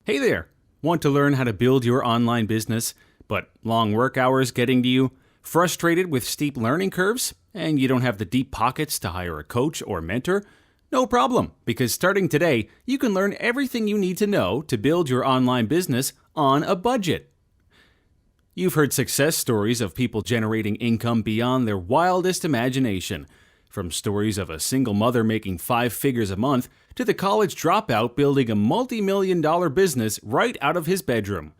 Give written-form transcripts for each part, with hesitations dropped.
Hey there! Want to learn how to build your online business, but long work hours getting to you? Frustrated with steep learning curves? And you don't have the deep pockets to hire a coach or mentor? No problem, because starting today, you can learn everything you need to know to build your online business on a budget. You've heard success stories of people generating income beyond their wildest imagination. From stories of a single mother making 5 figures a month to the college dropout building a multi-million-dollar business right out of his bedroom.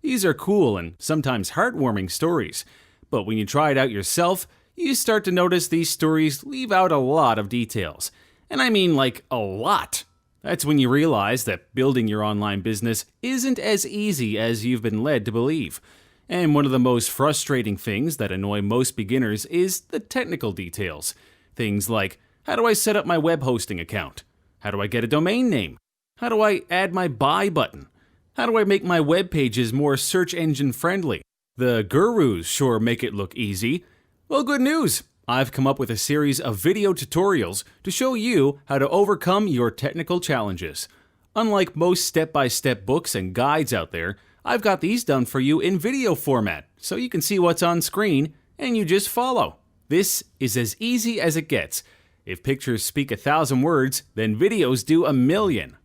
These are cool and sometimes heartwarming stories, but when you try it out yourself, you start to notice these stories leave out a lot of details. And I mean like a lot. That's when you realize that building your online business isn't as easy as you've been led to believe. And one of the most frustrating things that annoy most beginners is the technical details. Things like, how do I set up my web hosting account? How do I get a domain name? How do I add my buy button? How do I make my web pages more search engine friendly? The gurus sure make it look easy. Well, good news! I've come up with a series of video tutorials to show you how to overcome your technical challenges. Unlike most step-by-step books and guides out there, I've got these done for you in video format, so you can see what's on screen and you just follow. This is as easy as it gets. If pictures speak 1,000 words, then videos do 1,000,000.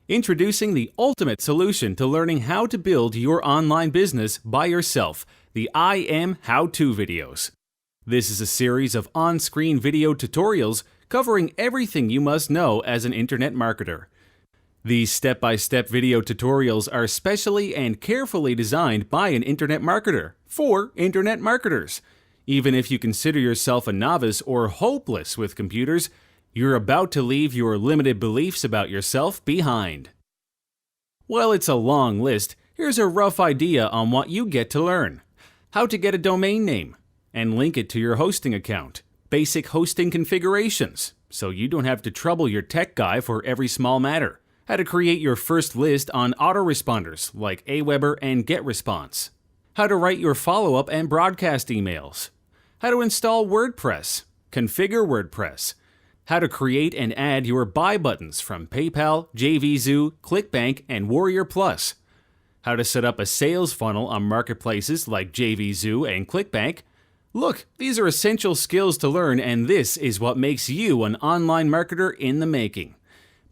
Introducing the ultimate solution to learning how to build your online business by yourself, the I Am How-To videos. This is a series of on-screen video tutorials covering everything you must know as an internet marketer. These step-by-step video tutorials are specially and carefully designed by an internet marketer for internet marketers. Even if you consider yourself a novice or hopeless with computers, you're about to leave your limited beliefs about yourself behind. While it's a long list, here's a rough idea on what you get to learn. How to get a domain name and link it to your hosting account. Basic hosting configurations, so you don't have to trouble your tech guy for every small matter. How to create your first list on autoresponders like Aweber and GetResponse. How to write your follow-up and broadcast emails. How to install WordPress, configure WordPress. How to create and add your buy buttons from PayPal, JVZoo, ClickBank, and Warrior Plus. How to set up a sales funnel on marketplaces like JVZoo and ClickBank. Look, these are essential skills to learn, and this is what makes you an online marketer in the making.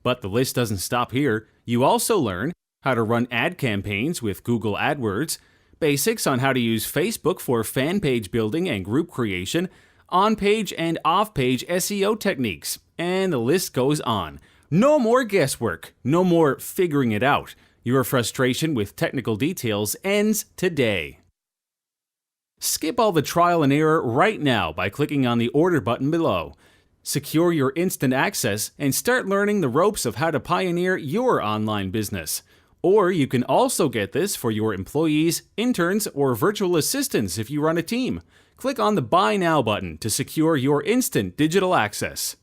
But the list doesn't stop here. You also learn how to run ad campaigns with Google AdWords, basics on how to use Facebook for fan page building and group creation, on-page and off-page SEO techniques, and the list goes on. No more guesswork, no more figuring it out. Your frustration with technical details ends today. Skip all the trial and error right now by clicking on the order button below. Secure your instant access and start learning the ropes of how to pioneer your online business. Or you can also get this for your employees, interns, or virtual assistants if you run a team. Click on the Buy Now button to secure your instant digital access.